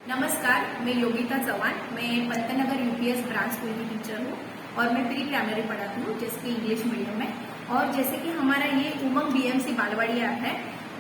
नमस्कार, मैं योगिता चौहान। मैं पंतनगर यूपीएस ब्रांच स्कूल की टीचर हूँ और मैं प्री प्राइमरी पढ़ाती हूँ जैसे कि इंग्लिश मीडियम में। और जैसे कि हमारा ये उमंग बीएमसी बालवाड़ी ऐप है,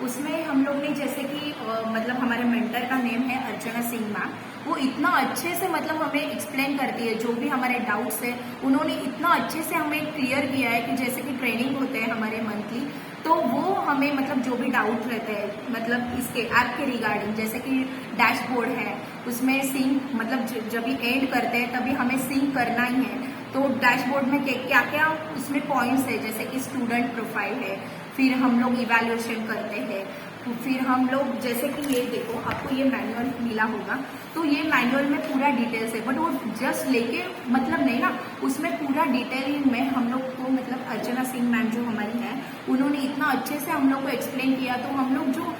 उसमें हम लोग ने जैसे कि मतलब हमारे मेंटर का नेम है अर्चना सिंह मैम। वो इतना अच्छे से मतलब हमें एक्सप्लेन करती है, जो भी हमारे डाउट्स है उन्होंने इतना अच्छे से हमें क्लियर किया है कि जैसे कि ट्रेनिंग होते हैं हमारे मंथली, तो वो हमें मतलब जो भी डाउट रहते हैं मतलब इसके ऐप के रिगार्डिंग, जैसे कि डैशबोर्ड है उसमें सिंक मतलब जब भी एंड करते हैं तभी हमें सिंक करना ही है। तो डैशबोर्ड में क्या क्या उसमें पॉइंट्स है, जैसे कि स्टूडेंट प्रोफाइल है, फिर हम लोग इवैल्यूएशन करते हैं, तो फिर हम लोग जैसे कि ये देखो आपको ये मैनुअल मिला होगा, तो ये मैनुअल में पूरा डिटेल्स है, बट वो जस्ट लेके मतलब नहीं ना, उसमें पूरा डिटेलिंग में हम लोग को मतलब अर्चना सिंह मैम जो हमारी है उन्होंने इतना अच्छे से हम लोग को एक्सप्लेन किया। तो हम लोग जो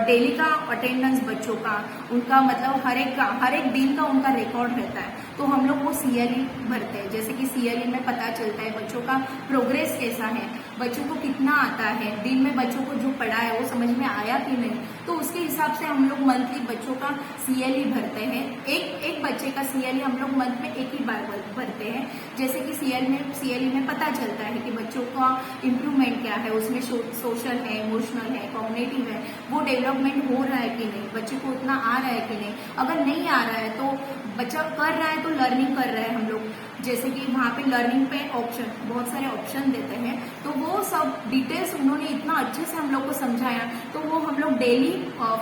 डेली का अटेंडेंस बच्चों का उनका मतलब हर एक दिन का उनका रिकॉर्ड रहता है, तो हम लोग वो सीएलई भरते हैं। जैसे कि सीएलई में पता चलता है बच्चों का प्रोग्रेस कैसा है, बच्चों को कितना आता है, दिन में बच्चों को जो पढ़ा है वो समझ में आया कि नहीं, तो उसके हिसाब से हम लोग मंथली बच्चों का सीएलई भरते हैं। एक बच्चे का सीएलई हम लोग मंथ में एक ही बार भरते हैं। जैसे कि सीएलई में पता चलता है कि बच्चों का इम्प्रूवमेंट क्या है, उसमें सोशल है, इमोशनल है, कॉग्निटिव है, वो डेवलपमेंट हो रहा है कि नहीं, बच्चे को उतना आ रहा है कि नहीं। अगर नहीं आ रहा है तो बच्चा कर रहा है तो लर्निंग कर रहा है हम लोग, जैसे कि वहाँ पे लर्निंग पे ऑप्शन बहुत सारे ऑप्शन देते हैं, तो वो सब डिटेल्स उन्होंने इतना अच्छे से हम लोग को समझाया, तो वो हम लोग डेली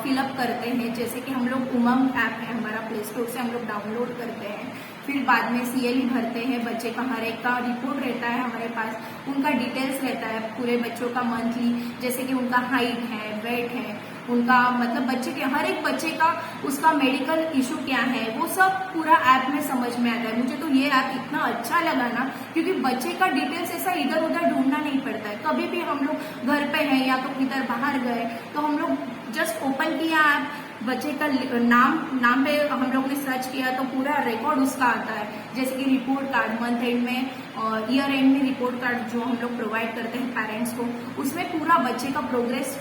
फिलअप करते हैं। जैसे कि हम लोग उमंग ऐप है हमारा, प्ले स्टोर से हम लोग डाउनलोड करते हैं, फिर बाद में सीएलई भरते हैं। बच्चे का हर एक का रिपोर्ट रहता है हमारे पास, उनका डिटेल्स रहता है पूरे बच्चों का मंथली, जैसे कि उनका हाइट है, वेट है, उनका मतलब बच्चे के हर एक बच्चे का उसका मेडिकल इशू क्या है, वो सब पूरा ऐप में समझ में आता है। मुझे तो ये ऐप इतना अच्छा लगा ना, क्योंकि बच्चे का डिटेल्स ऐसा इधर उधर ढूंढना नहीं पड़ता है। कभी भी हम लोग घर पे हैं या तो इधर बाहर गए तो हम लोग जस्ट ओपन किया ऐप, बच्चे का नाम पे हम लोग ने सर्च किया तो पूरा रिकॉर्ड उसका आता है। जैसे कि रिपोर्ट कार्ड मंथ एंड में और ईयर एंड में रिपोर्ट कार्ड जो हम लोग प्रोवाइड करते हैं पेरेंट्स को, उसमें पूरा बच्चे का प्रोग्रेस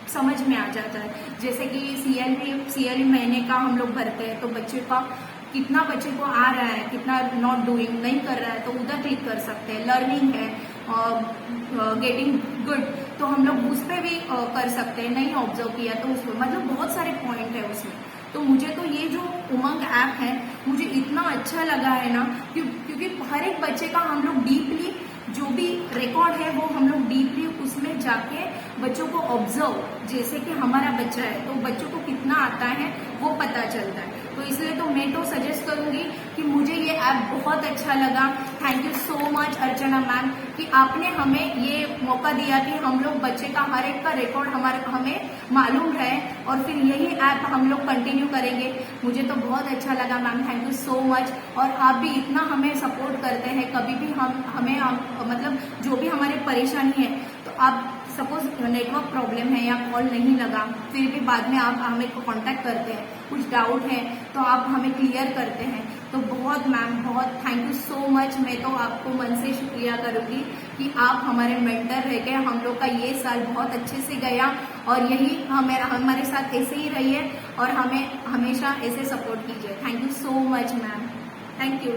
समझ में आ जाता है। जैसे कि सीएलई महीने का हम लोग भरते हैं, तो बच्चे का कितना बच्चे को आ रहा है, कितना नॉट डूइंग नहीं कर रहा है, तो उधर क्लिक कर सकते हैं। लर्निंग है और गेटिंग गुड, तो हम लोग उस पर भी कर सकते हैं। नहीं ऑब्जर्व किया तो उसमें मतलब बहुत सारे पॉइंट है उसमें। तो मुझे तो ये जो उमंग ऐप है मुझे इतना अच्छा लगा है ना, क्योंकि हर एक बच्चे का हम लोग डीपली जो भी रिकॉर्ड है वो हम लोग डीपली उसमें जाके बच्चों को ऑब्जर्व, जैसे कि हमारा बच्चा है तो बच्चों को कितना आता है वो पता चलता है। तो इसलिए तो मैं तो सजेस्ट करूंगी कि मुझे ये ऐप बहुत अच्छा लगा। Thank you so much Archana ma'am कि आपने हमें ये मौका दिया कि हम लोग बच्चे का हर एक का रिकॉर्ड हमें मालूम रहे, और फिर यही ऐप हम लोग कंटिन्यू करेंगे। मुझे तो बहुत अच्छा लगा ma'am, thank you so much. और आप भी इतना हमें सपोर्ट करते हैं, कभी भी हमें मतलब जो भी हमारी परेशानी है, तो आप सपोज नेटवर्क प्रॉब्लम है या कॉल नहीं लगा, फिर भी बाद में आप हमें कांटेक्ट करते हैं, कुछ डाउट है तो आप हमें क्लियर करते हैं, तो बहुत मैम बहुत थैंक यू सो मच। मैं तो आपको मन से शुक्रिया करूंगी कि आप हमारे मेंटर रह गए। हम लोग का ये साल बहुत अच्छे से गया और यही हमारे साथ ऐसे ही रहिए और हमें हमेशा ऐसे सपोर्ट कीजिए। Thank you so much ma'am, thank you.